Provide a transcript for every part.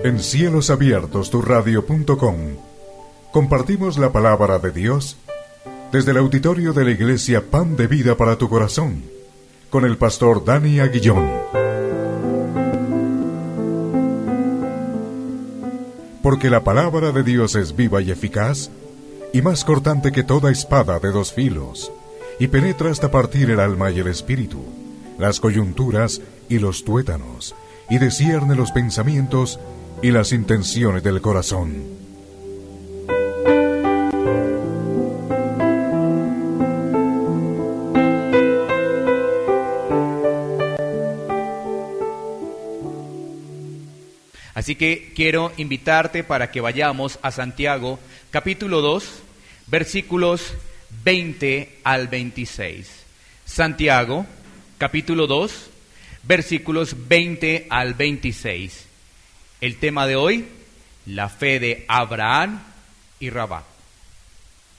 En Cielos Abiertos, turadio.com, compartimos la palabra de Dios desde el auditorio de la Iglesia Pan de Vida para tu Corazón, con el pastor Dani Aguillón. Porque la palabra de Dios es viva y eficaz, y más cortante que toda espada de dos filos, y penetra hasta partir el alma y el espíritu, las coyunturas y los tuétanos, y discierne los pensamientos y las intenciones del corazón. Así que quiero invitarte para que vayamos a Santiago, capítulo 2, versículos 20 al 26. Santiago, capítulo 2, versículos 20 al 26. El tema de hoy, la fe de Abraham y Rabá.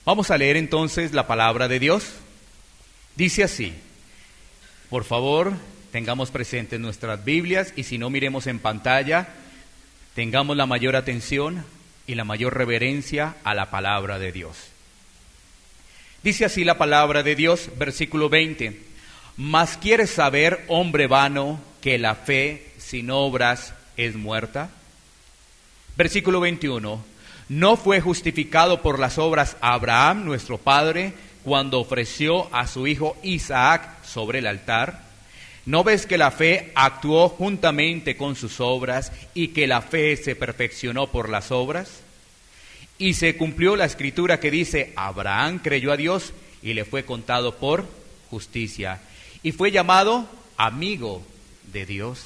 Vamos a leer entonces la palabra de Dios. Dice así: por favor, tengamos presentes nuestras Biblias, y si no, miremos en pantalla, tengamos la mayor atención y la mayor reverencia a la palabra de Dios. Dice así la palabra de Dios, versículo 20: ¿Mas quieres saber, hombre vano, que la fe sin obras es muerta? Versículo 21: ¿No fue justificado por las obras Abraham, nuestro padre, cuando ofreció a su hijo Isaac sobre el altar? ¿No ves que la fe actuó juntamente con sus obras, y que la fe se perfeccionó por las obras? Y se cumplió la escritura que dice: Abraham creyó a Dios y le fue contado por justicia, y fue llamado amigo de Dios.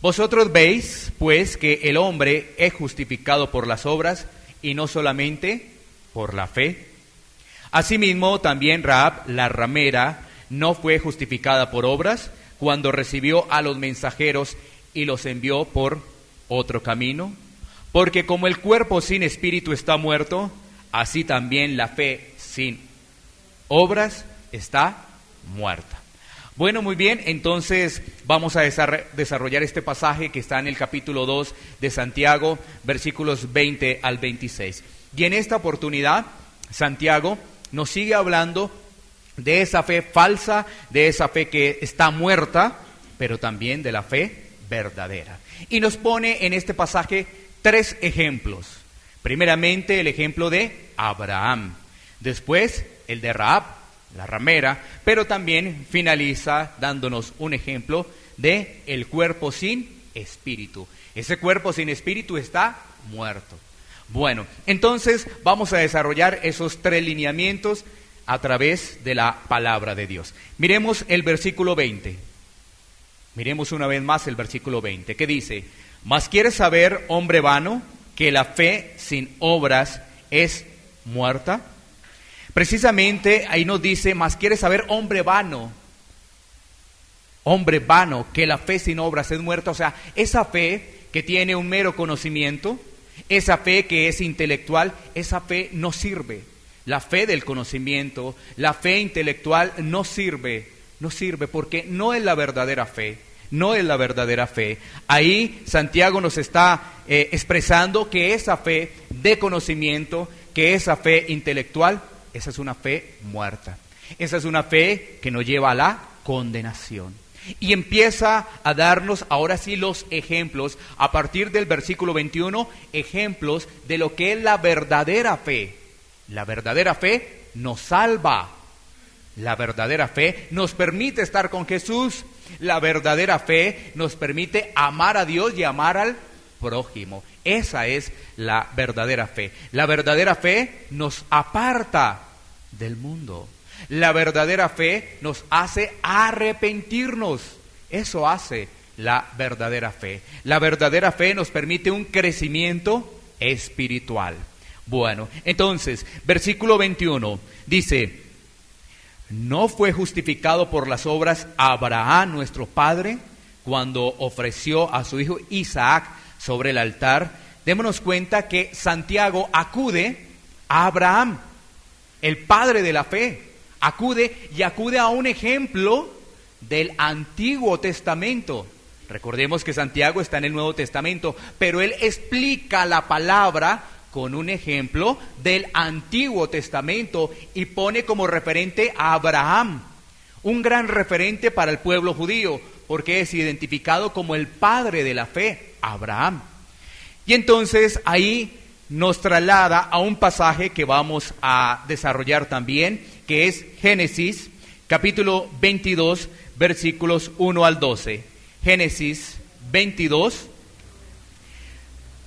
Vosotros veis, pues, que el hombre es justificado por las obras, y no solamente por la fe. Asimismo, también Rahab, la ramera, no fue justificada por obras, cuando recibió a los mensajeros y los envió por otro camino. Porque como el cuerpo sin espíritu está muerto, así también la fe sin obras está muerta. Bueno, muy bien, entonces vamos a desarrollar este pasaje que está en el capítulo 2 de Santiago, versículos 20 al 26. Y en esta oportunidad, Santiago nos sigue hablando de esa fe falsa, de esa fe que está muerta, pero también de la fe verdadera. Y nos pone en este pasaje 3 ejemplos. Primeramente, el ejemplo de Abraham. Después, el de Rahab, la ramera, pero también finaliza dándonos un ejemplo de el cuerpo sin espíritu. Ese cuerpo sin espíritu está muerto. Bueno, entonces vamos a desarrollar esos 3 lineamientos a través de la palabra de Dios. Miremos el versículo 20. Miremos una vez más el versículo 20, que dice: ¿Mas quieres saber, hombre vano, que la fe sin obras es muerta? Precisamente ahí nos dice: ¿mas quieres saber, hombre vano, que la fe sin obras es muerta? O sea, esa fe que tiene un mero conocimiento, esa fe que es intelectual, esa fe no sirve. La fe del conocimiento, la fe intelectual no sirve porque no es la verdadera fe. No es la verdadera fe. Ahí Santiago nos está expresando que esa fe de conocimiento, que esa fe intelectual, esa es una fe muerta. Esa es una fe que nos lleva a la condenación. Y empieza a darnos ahora sí los ejemplos, a partir del versículo 21, ejemplos de lo que es la verdadera fe. La verdadera fe nos salva. La verdadera fe nos permite estar con Jesús. La verdadera fe nos permite amar a Dios y amar al prójimo. Esa es la verdadera fe. La verdadera fe nos aparta del mundo. La verdadera fe nos hace arrepentirnos. Eso hace la verdadera fe. La verdadera fe nos permite un crecimiento espiritual. Bueno, entonces, versículo 21 dice: ¿no fue justificado por las obras Abraham, nuestro padre, cuando ofreció a su hijo Isaac sobre el altar? Démonos cuenta que Santiago acude a Abraham, el padre de la fe. Acude a un ejemplo del Antiguo Testamento. Recordemos que Santiago está en el Nuevo Testamento, pero él explica la palabra con un ejemplo del Antiguo Testamento y pone como referente a Abraham, un gran referente para el pueblo judío, porque es identificado como el padre de la fe, Abraham. Y entonces ahí nos traslada a un pasaje que vamos a desarrollar también, que es Génesis, capítulo 22, versículos 1 al 12. Génesis 22,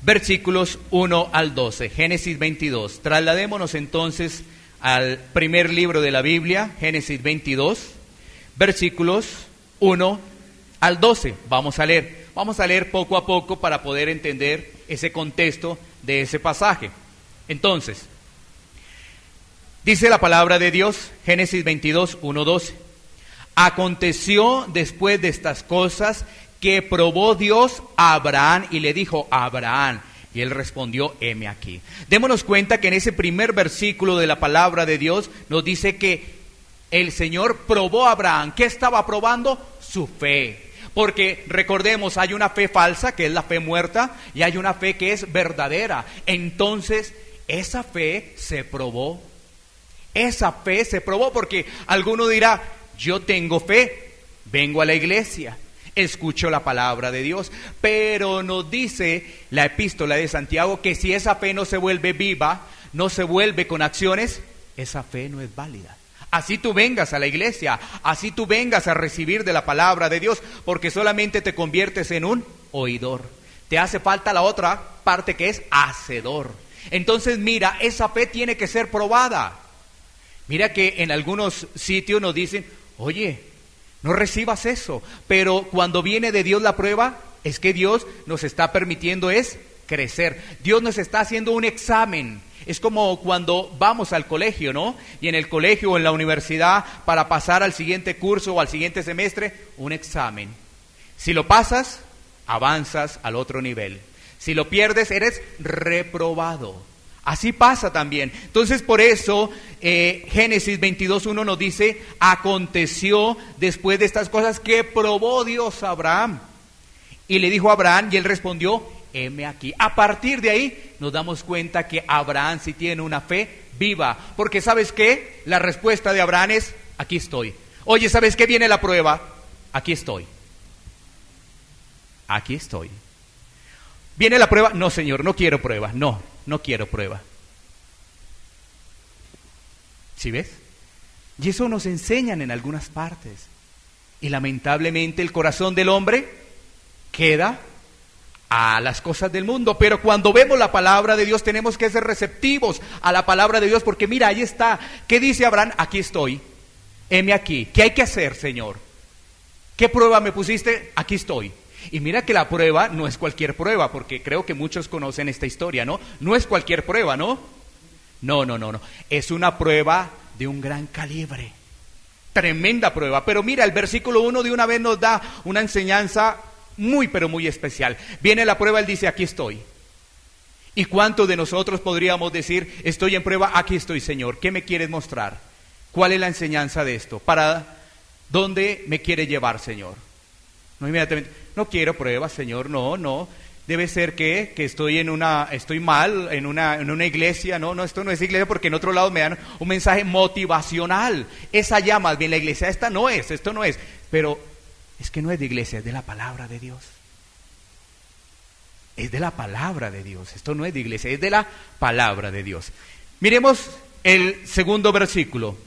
versículos 1 al 12. Génesis 22. Trasladémonos entonces al primer libro de la Biblia, Génesis 22, versículos 1 al 12. Vamos a leer poco a poco para poder entender ese contexto de ese pasaje. Entonces, dice la palabra de Dios, Génesis 22, 1, 12. Aconteció después de estas cosas que probó Dios a Abraham y le dijo: Abraham. Y él respondió: heme aquí. Démonos cuenta que en ese primer versículo de la palabra de Dios nos dice que el Señor probó a Abraham. ¿Qué estaba probando? Su fe. Porque recordemos, hay una fe falsa, que es la fe muerta, y hay una fe que es verdadera. Entonces, esa fe se probó. Esa fe se probó porque alguno dirá: yo tengo fe, vengo a la iglesia, escucho la palabra de Dios. Pero nos dice la epístola de Santiago que si esa fe no se vuelve viva, no se vuelve con acciones, esa fe no es válida. Así tú vengas a la iglesia, así tú vengas a recibir de la palabra de Dios, porque solamente te conviertes en un oidor. Te hace falta la otra parte, que es hacedor. Entonces mira, esa fe tiene que ser probada. Mira que en algunos sitios nos dicen: oye, no recibas eso. Pero cuando viene de Dios la prueba, es que Dios nos está permitiendo es crecer. Dios nos está haciendo un examen. Es como cuando vamos al colegio, ¿no? Y en el colegio o en la universidad, para pasar al siguiente curso o al siguiente semestre, un examen. Si lo pasas, avanzas al otro nivel. Si lo pierdes, eres reprobado. Así pasa también. Entonces, por eso, Génesis 22:1 nos dice: aconteció después de estas cosas que probó Dios a Abraham. Y le dijo a Abraham, y él respondió: heme aquí. A partir de ahí nos damos cuenta que Abraham sí tiene una fe viva. Porque ¿sabes qué? La respuesta de Abraham es: aquí estoy. Oye, ¿sabes qué? Viene la prueba. Aquí estoy. Aquí estoy. ¿Viene la prueba? No, Señor, no quiero prueba. No quiero prueba. ¿Sí ves? Y eso nos enseñan en algunas partes. Y lamentablemente el corazón del hombre queda a las cosas del mundo. Pero cuando vemos la palabra de Dios tenemos que ser receptivos a la palabra de Dios, porque mira, ahí está. ¿Qué dice Abraham? Aquí estoy. Heme aquí. ¿Qué hay que hacer, Señor? ¿Qué prueba me pusiste? Aquí estoy. Y mira que la prueba no es cualquier prueba, porque creo que muchos conocen esta historia, ¿no? No es cualquier prueba, ¿no? No. Es una prueba de un gran calibre. Tremenda prueba. Pero mira, el versículo 1 de una vez nos da una enseñanza muy, pero muy especial. Viene la prueba, él dice: aquí estoy. ¿Y cuántos de nosotros podríamos decir: estoy en prueba, aquí estoy, Señor? ¿Qué me quieres mostrar? ¿Cuál es la enseñanza de esto? ¿Para dónde me quiere llevar, Señor? No inmediatamente: no quiero pruebas, Señor, no. Debe ser que estoy mal en una iglesia. No, esto no es iglesia, porque en otro lado me dan un mensaje motivacional. Esa ya más bien la iglesia, esto no es. Pero es que no es de iglesia, es de la palabra de Dios. Es de la palabra de Dios. Esto no es de iglesia, es de la palabra de Dios. Miremos el segundo versículo.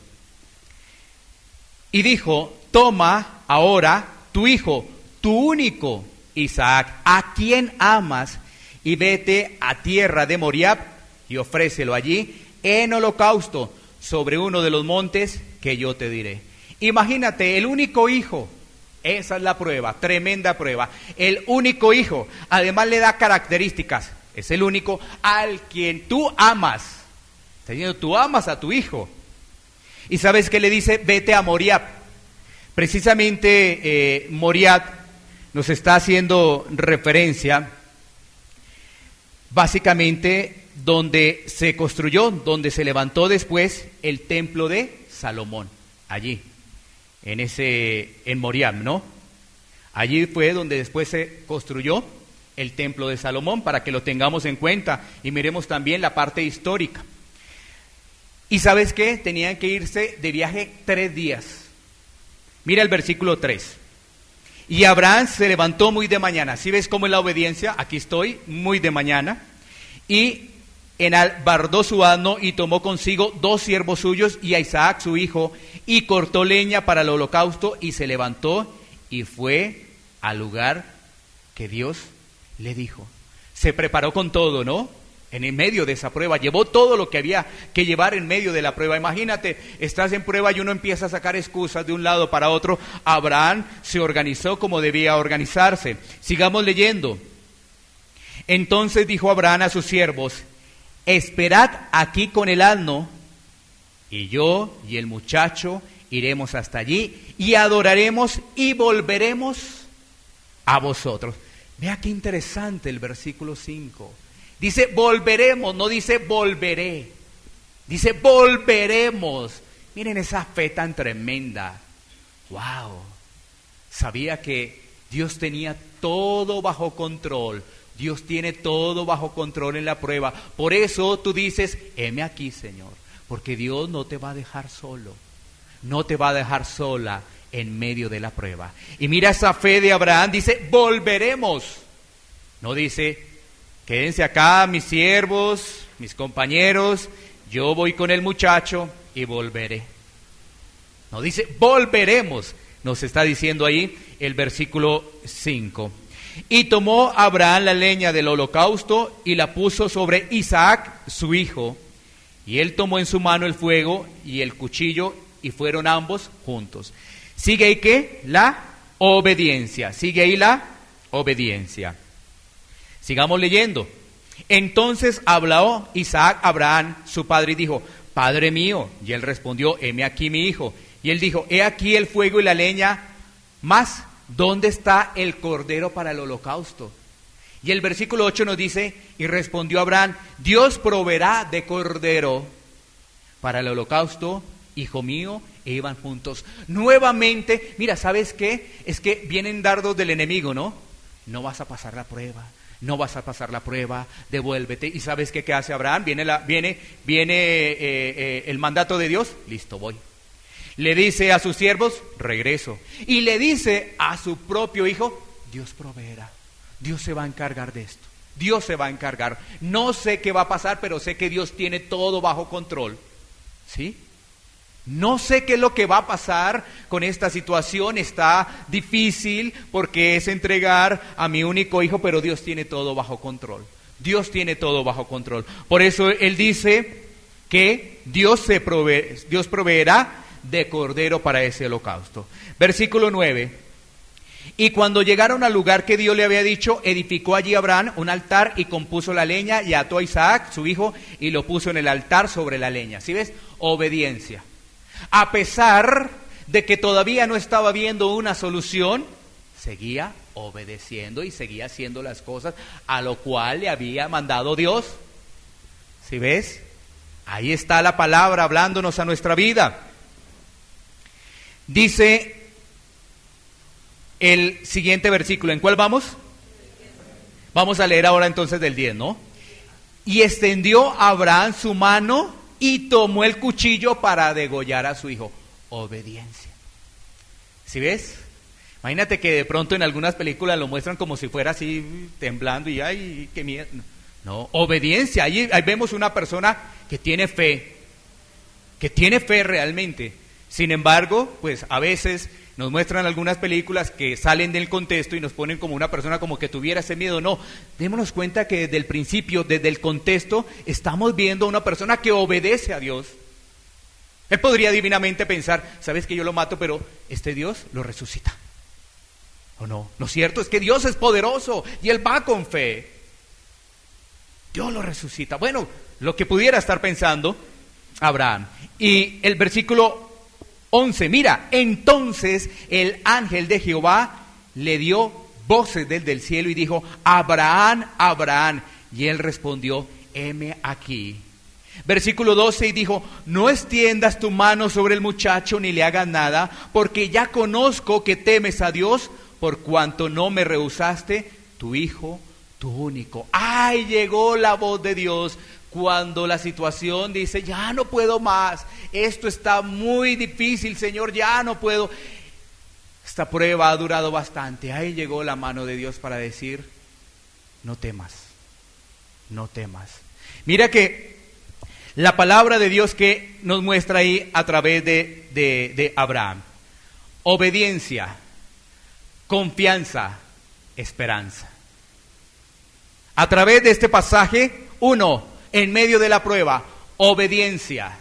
Y dijo: toma ahora tu hijo, tu único Isaac, a quien amas, y vete a tierra de Moriab y ofrécelo allí en holocausto sobre uno de los montes que yo te diré. Imagínate, el único hijo. Esa es la prueba, tremenda prueba. El único hijo, además le da características. Es el único al quien tú amas. Está diciendo: tú amas a tu hijo. ¿Y sabes qué le dice? Vete a Moriab. Precisamente Moriab nos está haciendo referencia básicamente donde se construyó, donde se levantó después el templo de Salomón, allí, en Moriab, ¿no? Allí fue donde después se construyó el templo de Salomón, para que lo tengamos en cuenta y miremos también la parte histórica. ¿Y sabes qué? Tenían que irse de viaje 3 días. Mira el versículo 3. Y Abraham se levantó muy de mañana. ¿Sí ves cómo es la obediencia? Aquí estoy, muy de mañana. Y enalbardó su asno y tomó consigo 2 siervos suyos y a Isaac su hijo, y cortó leña para el holocausto, y se levantó y fue al lugar que Dios le dijo. Se preparó con todo, ¿no? En el medio de esa prueba, llevó todo lo que había que llevar en medio de la prueba. Imagínate, estás en prueba y uno empieza a sacar excusas de un lado para otro. Abraham se organizó como debía organizarse. Sigamos leyendo. Entonces dijo Abraham a sus siervos: esperad aquí con el asno, y yo y el muchacho iremos hasta allí y adoraremos y volveremos a vosotros. Vea qué interesante el versículo 5. Dice volveremos, no dice volveré. Dice volveremos. Miren esa fe tan tremenda. ¡Wow! Sabía que Dios tenía todo bajo control. Dios tiene todo bajo control en la prueba. Por eso tú dices, heme aquí, Señor. Porque Dios no te va a dejar solo. No te va a dejar sola en medio de la prueba. Y mira esa fe de Abraham, dice volveremos. No dice quédense acá mis siervos, mis compañeros, yo voy con el muchacho y volveré. No dice volveremos, nos está diciendo ahí el versículo 5. Y tomó Abraham la leña del holocausto y la puso sobre Isaac su hijo, y él tomó en su mano el fuego y el cuchillo, y fueron ambos juntos. Sigue ahí ¿qué? La obediencia. Sigue ahí la obediencia. Sigamos leyendo. Entonces habló Isaac a Abraham, su padre, y dijo: Padre mío. Y él respondió: heme aquí mi hijo. Y él dijo: he aquí el fuego y la leña, mas ¿dónde está el cordero para el holocausto? Y el versículo 8 nos dice: y respondió Abraham: Dios proveerá de cordero para el holocausto, hijo mío. E iban juntos. Nuevamente, mira, ¿sabes qué? Es que vienen dardos del enemigo, ¿no? No vas a pasar la prueba. No vas a pasar la prueba, devuélvete. ¿Y sabes qué hace Abraham? Viene el mandato de Dios, listo, voy. Le dice a sus siervos, regreso. Y le dice a su propio hijo, Dios proveerá. Dios se va a encargar de esto. Dios se va a encargar. No sé qué va a pasar, pero sé que Dios tiene todo bajo control. ¿Sí? No sé qué es lo que va a pasar con esta situación, está difícil porque es entregar a mi único hijo, pero Dios tiene todo bajo control. Dios tiene todo bajo control. Por eso Él dice que Dios proveerá de cordero para ese holocausto. Versículo 9. Y cuando llegaron al lugar que Dios le había dicho, edificó allí Abraham un altar y compuso la leña y ató a Isaac, su hijo, y lo puso en el altar sobre la leña. ¿Sí ves? Obediencia. A pesar de que todavía no estaba viendo una solución, seguía obedeciendo y seguía haciendo las cosas a lo cual le había mandado Dios. ¿Sí ves? Ahí está la palabra hablándonos a nuestra vida. Dice el siguiente versículo, ¿en cuál vamos? Vamos a leer ahora entonces del 10, ¿no? Y extendió Abraham su mano y tomó el cuchillo para degollar a su hijo. Obediencia. ¿Sí ves? Imagínate que de pronto en algunas películas lo muestran como si fuera así temblando y ¡ay, qué miedo! No, obediencia. Ahí vemos una persona que tiene fe realmente. Sin embargo, pues a veces nos muestran algunas películas que salen del contexto y nos ponen como una persona como que tuviera ese miedo. No, démonos cuenta que desde el principio, desde el contexto, estamos viendo a una persona que obedece a Dios. Él podría divinamente pensar, sabes que yo lo mato, pero este Dios lo resucita. ¿O no? Lo cierto es que Dios es poderoso y Él va con fe. Dios lo resucita. Bueno, lo que pudiera estar pensando Abraham. Y el versículo 11, mira, entonces el ángel de Jehová le dio voces desde el cielo y dijo: Abraham, Abraham. Y él respondió: heme aquí. Versículo 12, y dijo: no extiendas tu mano sobre el muchacho ni le hagas nada, porque ya conozco que temes a Dios, por cuanto no me rehusaste tu hijo, tu único. ¡Ay! Llegó la voz de Dios cuando la situación dice, ya no puedo más, esto está muy difícil, Señor, ya no puedo. Esta prueba ha durado bastante. Ahí llegó la mano de Dios para decir, no temas, no temas. Mira que la palabra de Dios que nos muestra ahí a través de Abraham: obediencia, confianza, esperanza. A través de este pasaje, 1, en medio de la prueba, obediencia.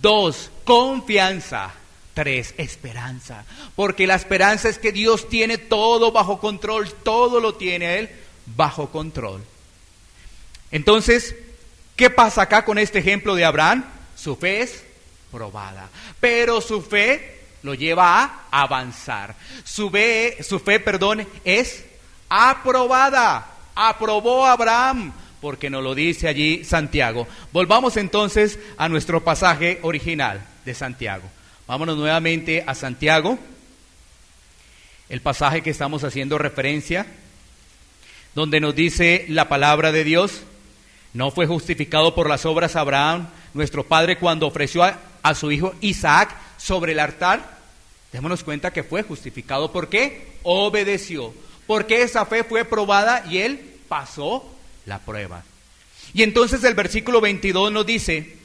2, confianza. 3, esperanza. Porque la esperanza es que Dios tiene todo bajo control, todo lo tiene Él bajo control. Entonces, ¿qué pasa acá con este ejemplo de Abraham? Su fe es probada, pero su fe lo lleva a avanzar. Su fe, es aprobada. Aprobó Abraham, porque nos lo dice allí Santiago. Volvamos entonces a nuestro pasaje original de Santiago. Vámonos nuevamente a Santiago, el pasaje que estamos haciendo referencia, donde nos dice la palabra de Dios: no fue justificado por las obras Abraham, nuestro padre, cuando ofreció a su hijo Isaac sobre el altar. Démonos cuenta que fue justificado. ¿Por qué? Obedeció. Porque esa fe fue probada y él pasó la prueba. Y entonces el versículo 22 nos dice: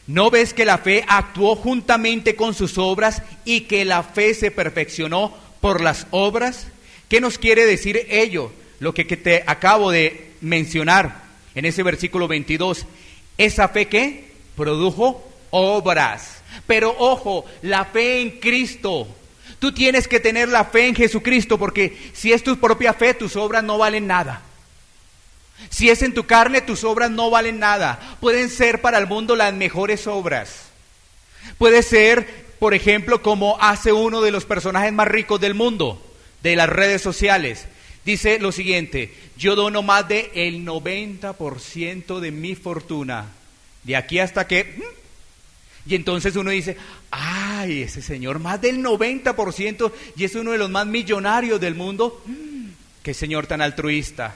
¿no ves que la fe actuó juntamente con sus obras y que la fe se perfeccionó por las obras? ¿Qué nos quiere decir ello? Lo que te acabo de mencionar en ese versículo 22. Esa fe que produjo obras. Pero ojo, la fe en Cristo. Tú tienes que tener la fe en Jesucristo, porque si es tu propia fe, tus obras no valen nada. Si es en tu carne, tus obras no valen nada. Pueden ser para el mundo las mejores obras. Puede ser, por ejemplo, como hace uno de los personajes más ricos del mundo, de las redes sociales. Dice lo siguiente: yo dono más del 90% de mi fortuna, de aquí hasta que... Y entonces uno dice, ay, ese señor más del 90% y es uno de los más millonarios del mundo. Qué señor tan altruista,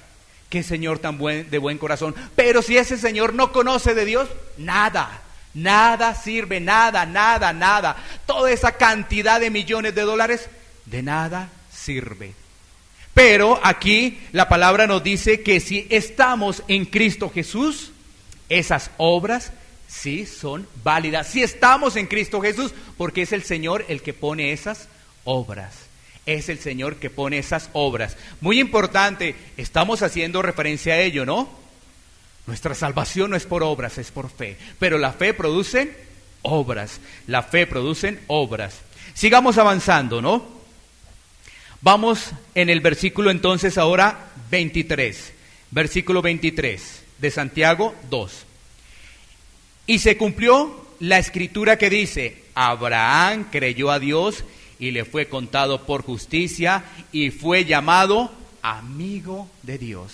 qué señor tan de buen corazón. Pero si ese señor no conoce de Dios, nada sirve, nada. Toda esa cantidad de millones de dólares, de nada sirve. Pero aquí la palabra nos dice que si estamos en Cristo Jesús, esas obras sí son válidas. Si estamos en Cristo Jesús, porque es el Señor el que pone esas obras. Es el Señor que pone esas obras. Muy importante, estamos haciendo referencia a ello, ¿no? Nuestra salvación no es por obras, es por fe. Pero la fe produce obras. La fe produce obras. Sigamos avanzando, ¿no? Vamos en el versículo entonces ahora 23. Versículo 23 de Santiago 2. Y se cumplió la escritura que dice: Abraham creyó a Dios y le fue contado por justicia y fue llamado amigo de Dios.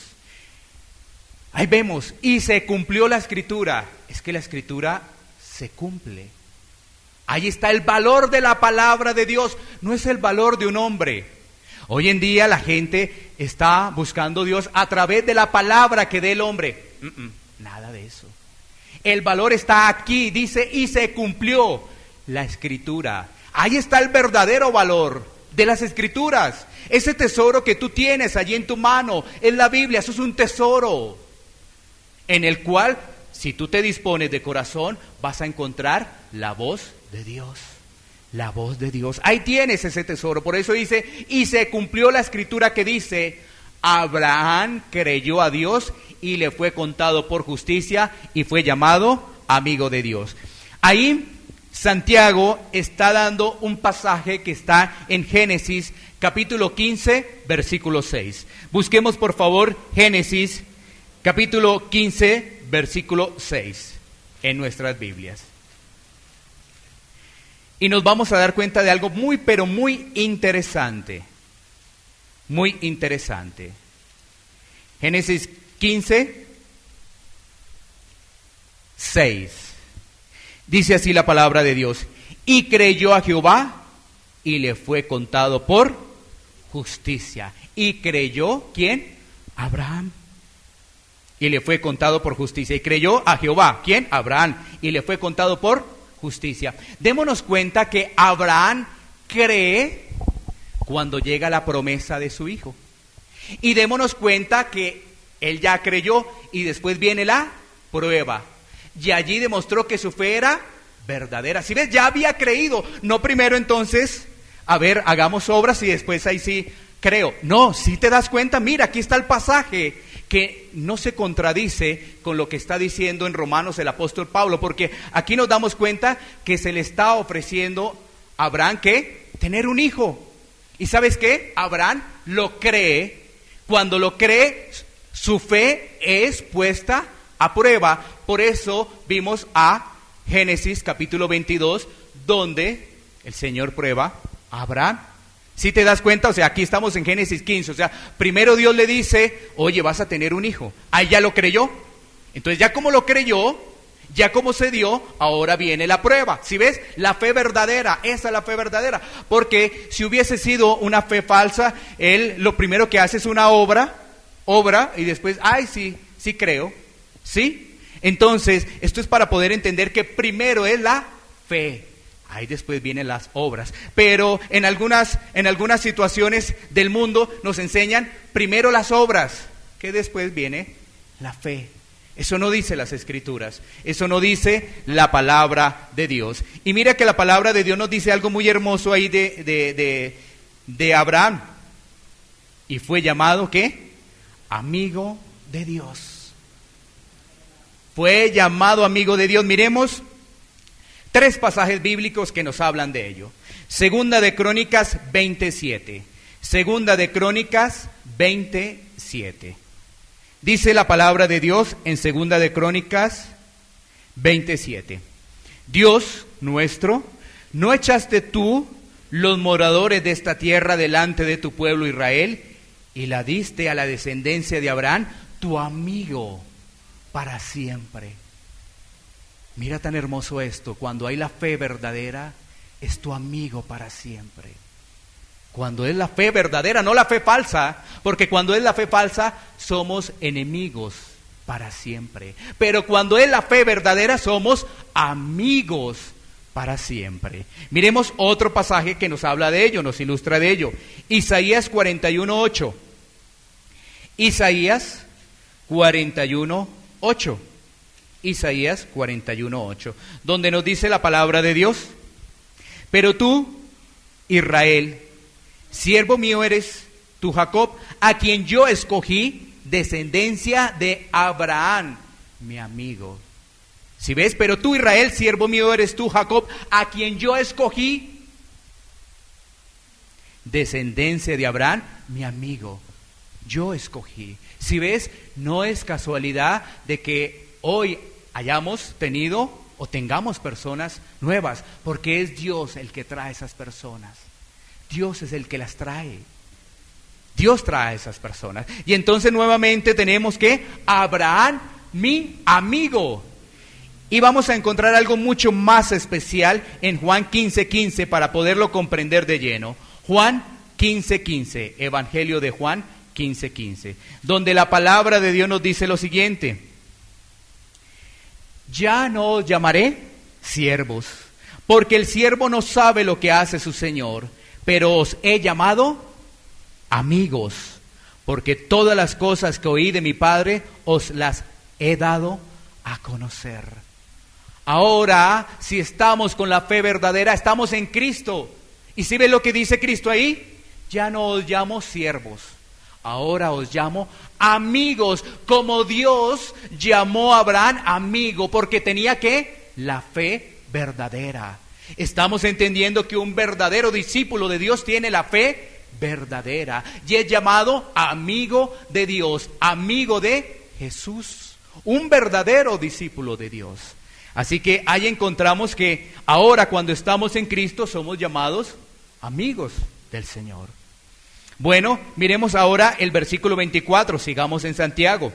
Ahí vemos, y se cumplió la escritura. Es que la escritura se cumple. Ahí está el valor de la palabra de Dios, no es el valor de un hombre. Hoy en día la gente está buscando a Dios a través de la palabra que dé el hombre. Nada de eso. El valor está aquí, dice, y se cumplió la escritura. Ahí está el verdadero valor de las escrituras. Ese tesoro que tú tienes allí en tu mano, en la Biblia, eso es un tesoro en el cual, si tú te dispones de corazón, vas a encontrar la voz de Dios. La voz de Dios. Ahí tienes ese tesoro. Por eso dice, y se cumplió la escritura que dice: Abraham creyó a Dios y le fue contado por justicia y fue llamado amigo de Dios. Ahí Santiago está dando un pasaje que está en Génesis capítulo 15, versículo 6. Busquemos por favor Génesis capítulo 15, versículo 6 en nuestras Biblias. Y nos vamos a dar cuenta de algo muy, pero muy interesante. Muy interesante. Génesis 15, 6. Dice así la palabra de Dios: y creyó a Jehová y le fue contado por justicia. ¿Y creyó quién? Abraham. Y le fue contado por justicia. Y creyó a Jehová. ¿Quién? Abraham. Y le fue contado por justicia. Démonos cuenta que Abraham cree cuando llega la promesa de su hijo. Y démonos cuenta que él ya creyó y después viene la prueba. Y allí demostró que su fe era verdadera. Si ves, ya había creído. No primero entonces, a ver, hagamos obras y después ahí sí creo. No, si te das cuenta, mira, aquí está el pasaje que no se contradice con lo que está diciendo en Romanos el apóstol Pablo, porque aquí nos damos cuenta que se le está ofreciendo a Abraham que tener un hijo. ¿Y sabes qué? Abraham lo cree. Cuando lo cree, su fe es puesta a prueba. Por eso vimos a Génesis capítulo 22, donde el Señor prueba a Abraham. Si te das cuenta, o sea, aquí estamos en Génesis 15, o sea, primero Dios le dice, oye, vas a tener un hijo. Ahí ya lo creyó. Entonces ya como lo creyó, ya como se dio, ahora viene la prueba. ¿Sí ves? La fe verdadera, esa es la fe verdadera. Porque si hubiese sido una fe falsa, él lo primero que hace es una obra, y después, ay, sí creo, ¿sí? Entonces, esto es para poder entender que primero es la fe. Ahí después vienen las obras. Pero en algunas situaciones del mundo nos enseñan primero las obras, que después viene la fe. Eso no dice las Escrituras, eso no dice la palabra de Dios. Y mira que la palabra de Dios nos dice algo muy hermoso ahí de Abraham. Y fue llamado, ¿qué? Amigo de Dios. Fue llamado amigo de Dios. Miremos 3 pasajes bíblicos que nos hablan de ello. Segunda de Crónicas 27. Segunda de Crónicas 27. Dice la palabra de Dios en Segunda de Crónicas 27. Dios nuestro, ¿no echaste tú los moradores de esta tierra delante de tu pueblo Israel y la diste a la descendencia de Abraham, tu amigo, para siempre? Mira tan hermoso esto, cuando hay la fe verdadera, es tu amigo para siempre. Cuando es la fe verdadera, no la fe falsa, porque cuando es la fe falsa, somos enemigos para siempre. Pero cuando es la fe verdadera, somos amigos para siempre. Miremos otro pasaje que nos habla de ello, nos ilustra de ello. Isaías 41:8. Isaías 41:8. Isaías 41:8, donde nos dice la palabra de Dios: pero tú, Israel, siervo mío eres, tú Jacob, a quien yo escogí, descendencia de Abraham, mi amigo. Si ves, pero tú, Israel, siervo mío eres tú, Jacob, a quien yo escogí, descendencia de Abraham, mi amigo. Yo escogí. Si ves, no es casualidad de que hoy hayamos tenido o tengamos personas nuevas, porque es Dios el que trae esas personas. Dios es el que las trae. Dios trae a esas personas. Y entonces nuevamente tenemos que Abraham, mi amigo. Y vamos a encontrar algo mucho más especial en Juan 15:15 para poderlo comprender de lleno. Juan 15:15, Evangelio de Juan 15:15, donde la palabra de Dios nos dice lo siguiente: ya no os llamaré siervos, porque el siervo no sabe lo que hace su señor, pero os he llamado amigos, porque todas las cosas que oí de mi Padre os las he dado a conocer. Ahora, si estamos con la fe verdadera, estamos en Cristo. ¿Y si ven lo que dice Cristo ahí? Ya no os llamo siervos, ahora os llamo amigos, como Dios llamó a Abraham amigo, porque tenía ¿qué? La fe verdadera. Estamos entendiendo que un verdadero discípulo de Dios tiene la fe verdadera y es llamado amigo de Dios, amigo de Jesús, un verdadero discípulo de Dios. Así que ahí encontramos que ahora cuando estamos en Cristo somos llamados amigos del Señor. Bueno, miremos ahora el versículo 24, sigamos en Santiago.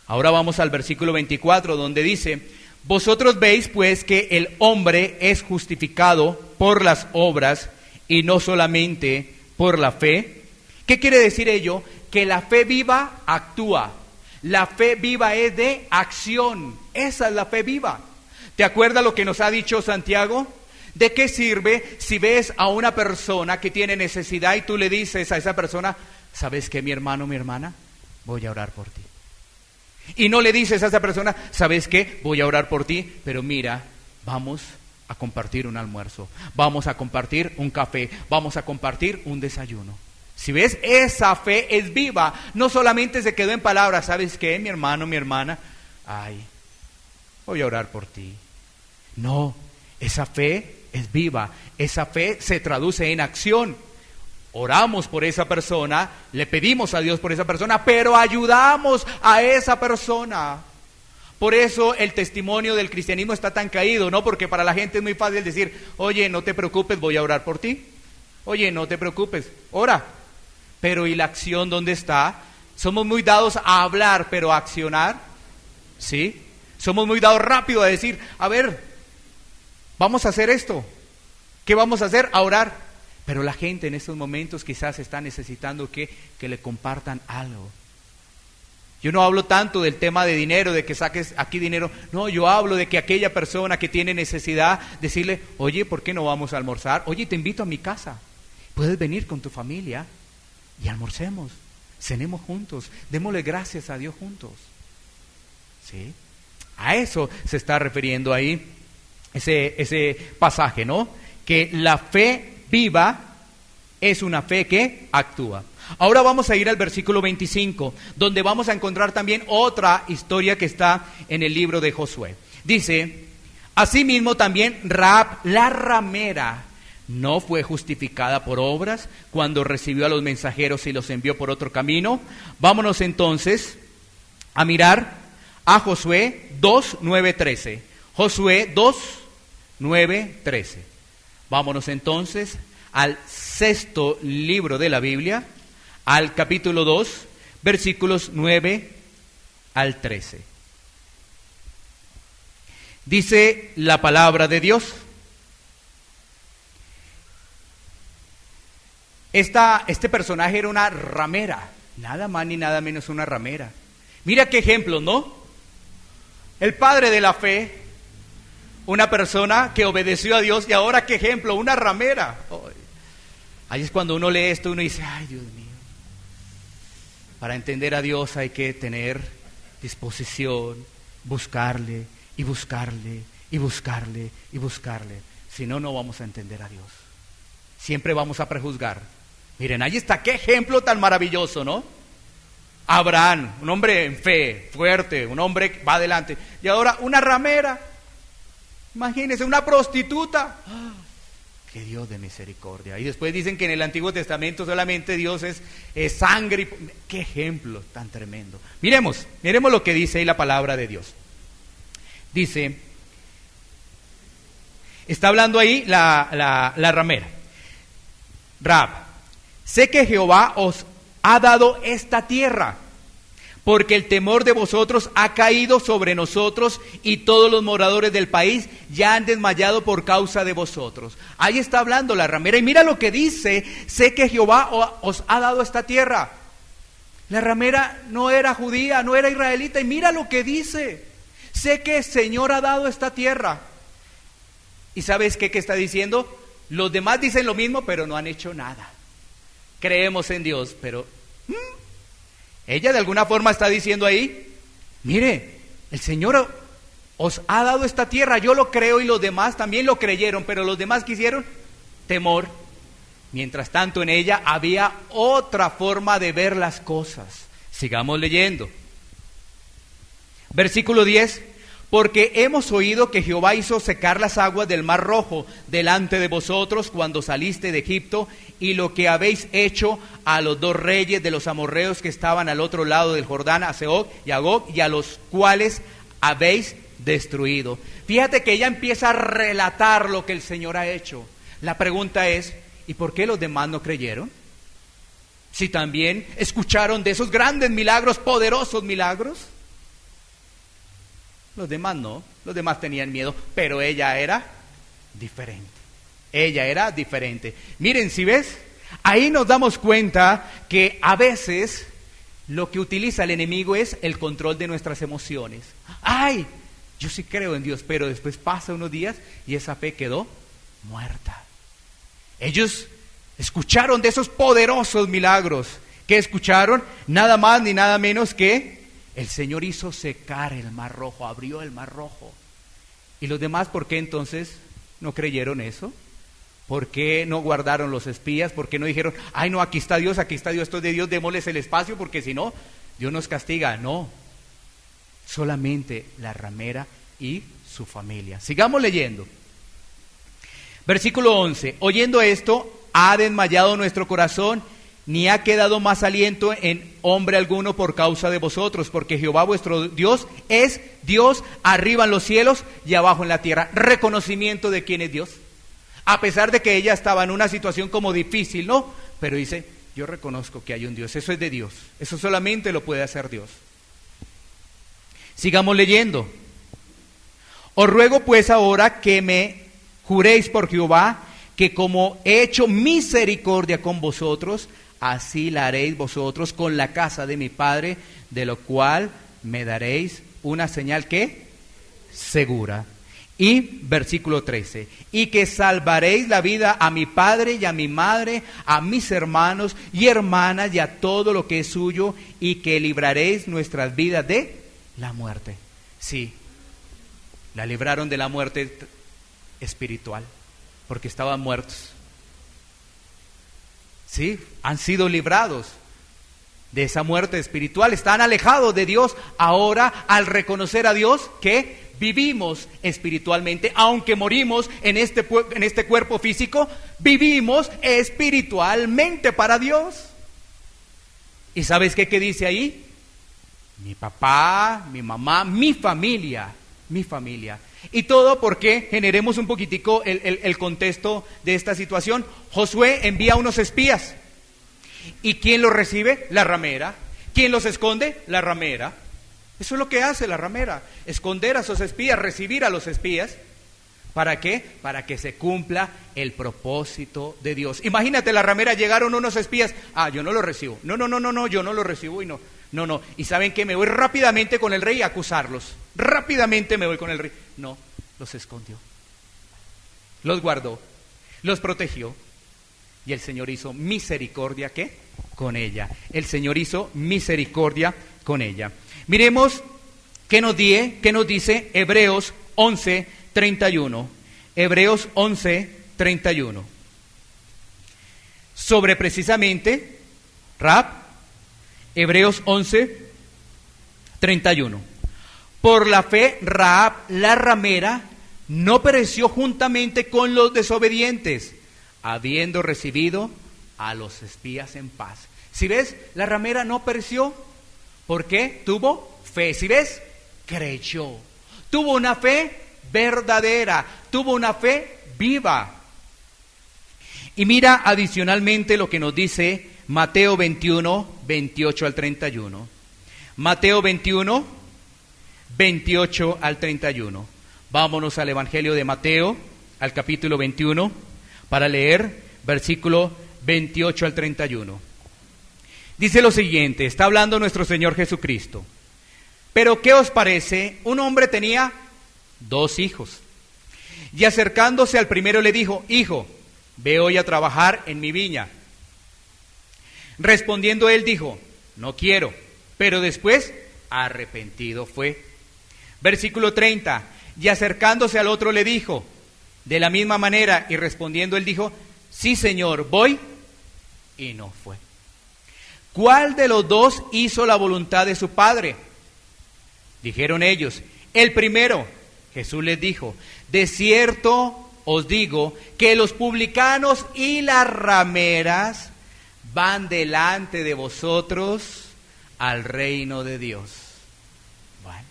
Ahora vamos al versículo 24, donde dice: vosotros veis pues que el hombre es justificado por las obras y no solamente por la fe. ¿Qué quiere decir ello? Que la fe viva actúa. La fe viva es de acción. Esa es la fe viva. ¿Te acuerdas lo que nos ha dicho Santiago? ¿De qué sirve si ves a una persona que tiene necesidad y tú le dices a esa persona, ¿sabes qué, mi hermano, mi hermana? Voy a orar por ti. Y no le dices a esa persona, ¿sabes qué? Voy a orar por ti, pero mira, vamos a compartir un almuerzo, vamos a compartir un café, vamos a compartir un desayuno. Si ves, esa fe es viva, no solamente se quedó en palabras, ¿sabes qué, mi hermano, mi hermana? Ay, voy a orar por ti. No, esa fe es viva, esa fe se traduce en acción. Oramos por esa persona, le pedimos a Dios por esa persona, pero ayudamos a esa persona. Por eso el testimonio del cristianismo está tan caído, ¿no? Porque para la gente es muy fácil decir, oye, no te preocupes, voy a orar por ti. Oye, no te preocupes, ora. Pero ¿y la acción dónde está? Somos muy dados a hablar, pero a accionar, ¿sí? Somos muy dados rápido a decir, a ver, vamos a hacer esto. ¿Qué vamos a hacer? A orar. Pero la gente en estos momentos quizás está necesitando que le compartan algo. Yo no hablo tanto del tema de dinero, de que saques aquí dinero. No, yo hablo de que aquella persona que tiene necesidad, decirle, oye, ¿por qué no vamos a almorzar? Oye, te invito a mi casa. Puedes venir con tu familia y almorcemos, cenemos juntos, démosle gracias a Dios juntos. ¿Sí? A eso se está refiriendo ahí ese pasaje, ¿no? Que la fe viva es una fe que actúa. Ahora vamos a ir al versículo 25, donde vamos a encontrar también otra historia que está en el libro de Josué. Dice, asimismo también Rahab la ramera no fue justificada por obras cuando recibió a los mensajeros y los envió por otro camino. Vámonos entonces a mirar a Josué 2, 9, 13. Josué 2, 9, 13. Vámonos entonces al sexto libro de la Biblia, al capítulo 2, versículos 9 al 13. Dice la palabra de Dios. Este personaje era una ramera, nada más ni nada menos una ramera. Mira qué ejemplo, ¿no? El padre de la fe, una persona que obedeció a Dios, y ahora qué ejemplo, una ramera. Ahí es cuando uno lee esto, uno dice, ay Dios mío, para entender a Dios hay que tener disposición, buscarle y buscarle y buscarle y buscarle. Si no, no vamos a entender a Dios. Siempre vamos a prejuzgar. Miren, ahí está, qué ejemplo tan maravilloso, ¿no? Abraham, un hombre en fe, fuerte, un hombre que va adelante. Y ahora una ramera, imagínense, una prostituta. ¡Qué Dios de misericordia! Y después dicen que en el Antiguo Testamento solamente Dios es sangre. ¡Qué ejemplo tan tremendo! Miremos lo que dice ahí la palabra de Dios. Dice, está hablando ahí la ramera. Rahab, sé que Jehová os ha dado esta tierra, porque el temor de vosotros ha caído sobre nosotros y todos los moradores del país ya han desmayado por causa de vosotros. Ahí está hablando la ramera y mira lo que dice, sé que Jehová os ha dado esta tierra. La ramera no era judía, no era israelita y mira lo que dice, sé que el Señor ha dado esta tierra. ¿Y sabes qué está diciendo? Los demás dicen lo mismo, pero no han hecho nada. Creemos en Dios, pero ella de alguna forma está diciendo ahí, mire, el Señor os ha dado esta tierra, yo lo creo y los demás también lo creyeron, pero los demás quisieron temor. Mientras tanto en ella había otra forma de ver las cosas. Sigamos leyendo. Versículo 10. Porque hemos oído que Jehová hizo secar las aguas del Mar Rojo delante de vosotros cuando saliste de Egipto, y lo que habéis hecho a los dos reyes de los amorreos que estaban al otro lado del Jordán, a Sehón y a Gog, y a los cuales habéis destruido. Fíjate que ella empieza a relatar lo que el Señor ha hecho. La pregunta es, ¿y por qué los demás no creyeron? Si también escucharon de esos grandes milagros, poderosos milagros. Los demás no, los demás tenían miedo, pero ella era diferente. Ella era diferente. Miren, si ves, Ahí nos damos cuenta que a veces lo que utiliza el enemigo es el control de nuestras emociones. ¡Ay! Yo sí creo en Dios, pero después pasa unos días y esa fe quedó muerta. Ellos escucharon de esos poderosos milagros. ¿Qué escucharon? Nada más ni nada menos que el Señor hizo secar el mar rojo, abrió el mar rojo. ¿Y los demás por qué entonces no creyeron eso? ¿Por qué no guardaron los espías? ¿Por qué no dijeron, ay no, aquí está Dios, esto es de Dios, démosles el espacio porque si no, Dios nos castiga? No, solamente la ramera y su familia. Sigamos leyendo. Versículo 11, oyendo esto, ha desmayado nuestro corazón, ni ha quedado más aliento en hombre alguno por causa de vosotros, porque Jehová vuestro Dios es Dios arriba en los cielos y abajo en la tierra. Reconocimiento de quién es Dios. A pesar de que ella estaba en una situación como difícil, ¿no? Pero dice, yo reconozco que hay un Dios, eso es de Dios, eso solamente lo puede hacer Dios. Sigamos leyendo. Os ruego pues ahora que me juréis por Jehová, que como he hecho misericordia con vosotros, así la haréis vosotros con la casa de mi padre, de lo cual me daréis una señal que segura. Y versículo 13, y que salvaréis la vida a mi padre y a mi madre, a mis hermanos y hermanas y a todo lo que es suyo, y que libraréis nuestras vidas de la muerte. Sí, la libraron de la muerte espiritual, porque estaban muertos. Sí, han sido librados de esa muerte espiritual, están alejados de Dios. Ahora, al reconocer a Dios, que vivimos espiritualmente, aunque morimos en este cuerpo físico, vivimos espiritualmente para Dios. ¿Y sabes qué dice ahí? Mi papá, mi mamá, mi familia. Y todo porque generemos un poquitico el contexto de esta situación. Josué envía unos espías. ¿Y quién los recibe? La ramera. ¿Quién los esconde? La ramera. Eso es lo que hace la ramera, esconder a sus espías, recibir a los espías. ¿Para qué? Para que se cumpla el propósito de Dios. Imagínate, la ramera, llegaron unos espías, yo no lo recibo, no, yo no lo recibo y no. Y ¿saben qué? Me voy rápidamente con el rey a acusarlos, rápidamente me voy con el rey. No, los escondió, los guardó, los protegió y el Señor hizo misericordia, ¿qué? Con ella. El Señor hizo misericordia con ella. Miremos qué nos dice Hebreos 11:31. Hebreos 11:31. Sobre precisamente Rahab. Hebreos 11:31. Por la fe, Rahab, la ramera, no pereció juntamente con los desobedientes, habiendo recibido a los espías en paz. Si ves, la ramera no pereció. ¿Por qué? Tuvo fe. Si ves, creyó. Tuvo una fe verdadera, tuvo una fe viva. Y mira adicionalmente lo que nos dice Mateo 21, 28 al 31. Mateo 21, 28 al 31. Vámonos al Evangelio de Mateo, al capítulo 21, para leer versículo 28 al 31. Dice lo siguiente, está hablando nuestro Señor Jesucristo. Pero ¿qué os parece? Un hombre tenía 2 hijos. Y acercándose al primero le dijo, hijo, ve hoy a trabajar en mi viña. Respondiendo él dijo, no quiero. Pero después arrepentido fue. Versículo 30. Y acercándose al otro le dijo, de la misma manera, y respondiendo él dijo, sí, Señor, voy. Y no fue. ¿Cuál de los 2 hizo la voluntad de su padre? Dijeron ellos, el primero. Jesús les dijo, de cierto os digo que los publicanos y las rameras van delante de vosotros al reino de Dios. Bueno,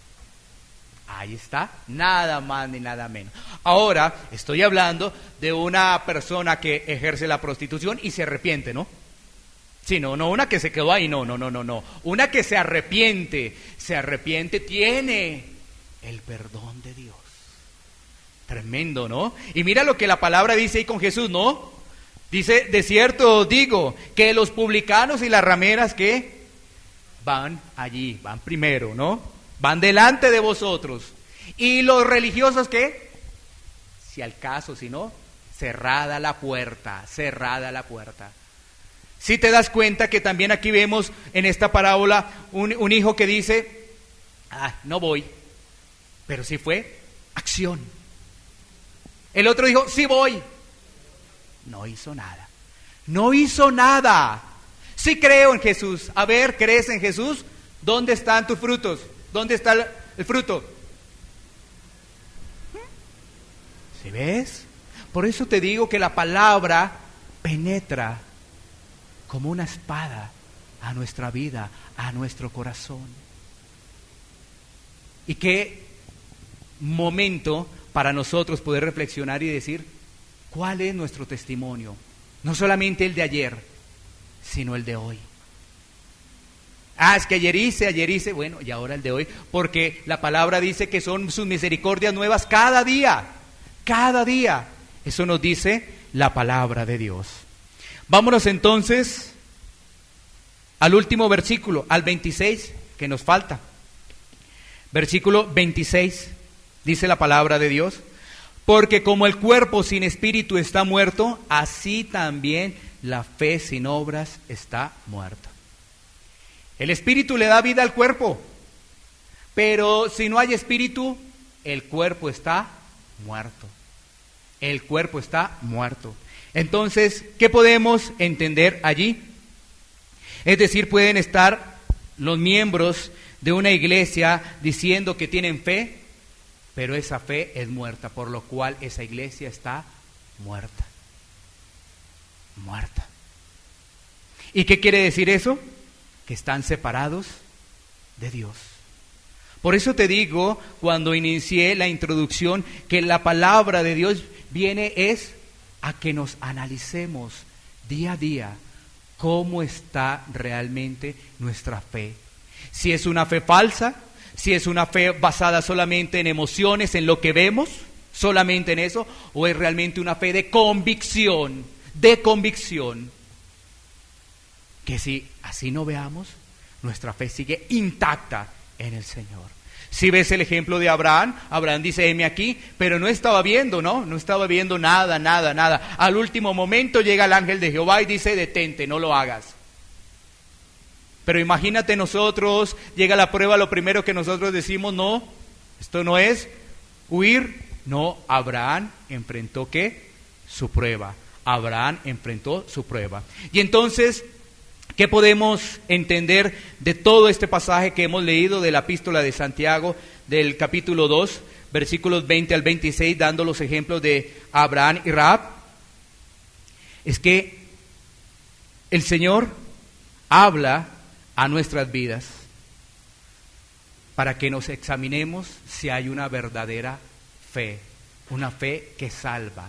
ahí está, nada más ni nada menos. Ahora estoy hablando de una persona que ejerce la prostitución y se arrepiente, ¿no? Sí, no una que se quedó ahí, no. Una que se arrepiente, tiene el perdón de Dios. Tremendo, ¿no? Y mira lo que la palabra dice ahí con Jesús, ¿no? Dice, de cierto os digo, que los publicanos y las rameras que van allí, van primero, ¿no? Van delante de vosotros. Y los religiosos ¿qué? Si al caso, si no, cerrada la puerta, cerrada la puerta. Si te das cuenta que también aquí vemos en esta parábola un hijo que dice, no voy, pero sí fue acción. El otro dijo, sí voy. No hizo nada. No hizo nada. Sí creo en Jesús. A ver, ¿crees en Jesús? ¿Dónde están tus frutos? ¿Dónde está el fruto? ¿Sí ves? Por eso te digo que la palabra penetra como una espada a nuestra vida, a nuestro corazón. Y qué momento para nosotros poder reflexionar y decir, ¿cuál es nuestro testimonio? No solamente el de ayer, sino el de hoy. Es que ayer hice, bueno, y ahora el de hoy, porque la palabra dice que son sus misericordias nuevas cada día, cada día. Eso nos dice la palabra de Dios. Vámonos entonces al último versículo, al 26, que nos falta. Versículo 26, dice la palabra de Dios. Porque como el cuerpo sin espíritu está muerto, así también la fe sin obras está muerta. El espíritu le da vida al cuerpo, pero si no hay espíritu, el cuerpo está muerto. El cuerpo está muerto. Entonces, ¿qué podemos entender allí? Es decir, pueden estar los miembros de una iglesia diciendo que tienen fe, pero esa fe es muerta, por lo cual esa iglesia está muerta. Muerta. ¿Y qué quiere decir eso? Que están separados de Dios. Por eso te digo, cuando inicié la introducción, que la palabra de Dios viene es a que nos analicemos día a día cómo está realmente nuestra fe. Si es una fe falsa, si es una fe basada solamente en emociones, en lo que vemos, solamente en eso, o es realmente una fe de convicción, que si así no veamos, nuestra fe sigue intacta en el Señor. Si ves el ejemplo de Abraham, Abraham dice, heme aquí, pero no estaba viendo, no estaba viendo nada. Al último momento llega el ángel de Jehová y dice, detente, no lo hagas. Pero imagínate nosotros, llega la prueba, lo primero que nosotros decimos, no, esto no es huir. No, Abraham enfrentó ¿qué? Su prueba. Abraham enfrentó su prueba. Y entonces, ¿qué podemos entender de todo este pasaje que hemos leído de la epístola de Santiago, del capítulo 2, versículos 20 al 26, dando los ejemplos de Abraham y Rahab? Es que el Señor habla a nuestras vidas para que nos examinemos si hay una verdadera fe, una fe que salva.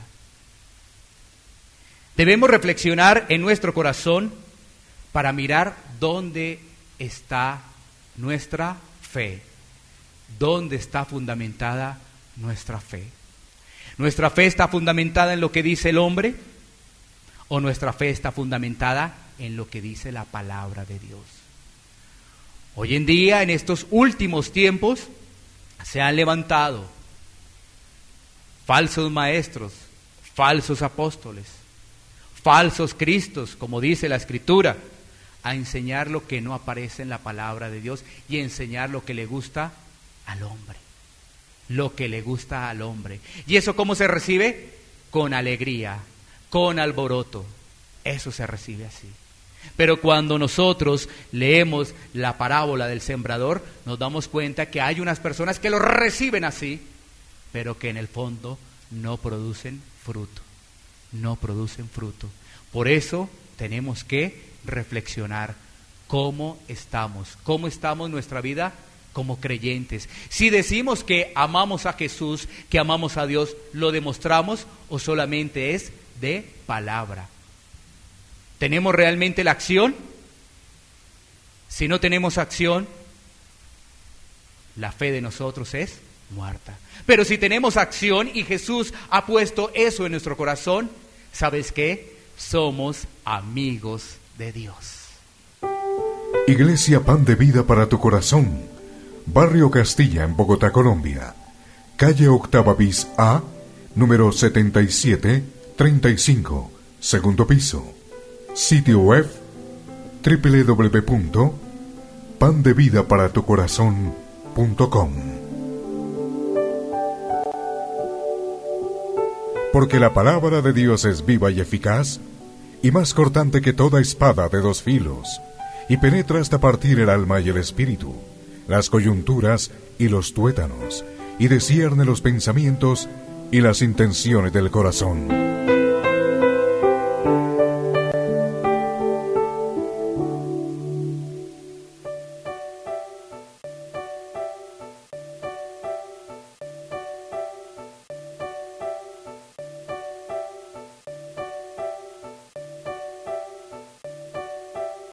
Debemos reflexionar en nuestro corazón para mirar dónde está nuestra fe, dónde está fundamentada nuestra fe. ¿Nuestra fe está fundamentada en lo que dice el hombre o nuestra fe está fundamentada en lo que dice la palabra de Dios? Hoy en día, en estos últimos tiempos, se han levantado falsos maestros, falsos apóstoles, falsos cristos, como dice la Escritura, a enseñar lo que no aparece en la palabra de Dios y enseñar lo que le gusta al hombre. Lo que le gusta al hombre. ¿Y eso cómo se recibe? Con alegría, con alboroto. Eso se recibe así. Pero cuando nosotros leemos la parábola del sembrador, nos damos cuenta que hay unas personas que lo reciben así, pero que en el fondo no producen fruto. No producen fruto. Por eso tenemos que reflexionar cómo estamos nuestra vida como creyentes. Si decimos que amamos a Jesús, que amamos a Dios, ¿lo demostramos o solamente es de palabra? ¿Tenemos realmente la acción? Si no tenemos acción, la fe de nosotros es muerta. Pero si tenemos acción y Jesús ha puesto eso en nuestro corazón, ¿sabes qué? somos amigos de Dios. Iglesia Pan de Vida para tu Corazón, Barrio Castilla, en Bogotá, Colombia. Calle Octava bis A, número 7735, segundo piso. Sitio web www.pandevidaparatucorazon.com. Porque la palabra de Dios es viva y eficaz, y más cortante que toda espada de dos filos, y penetra hasta partir el alma y el espíritu, las coyunturas y los tuétanos, y discierne los pensamientos y las intenciones del corazón.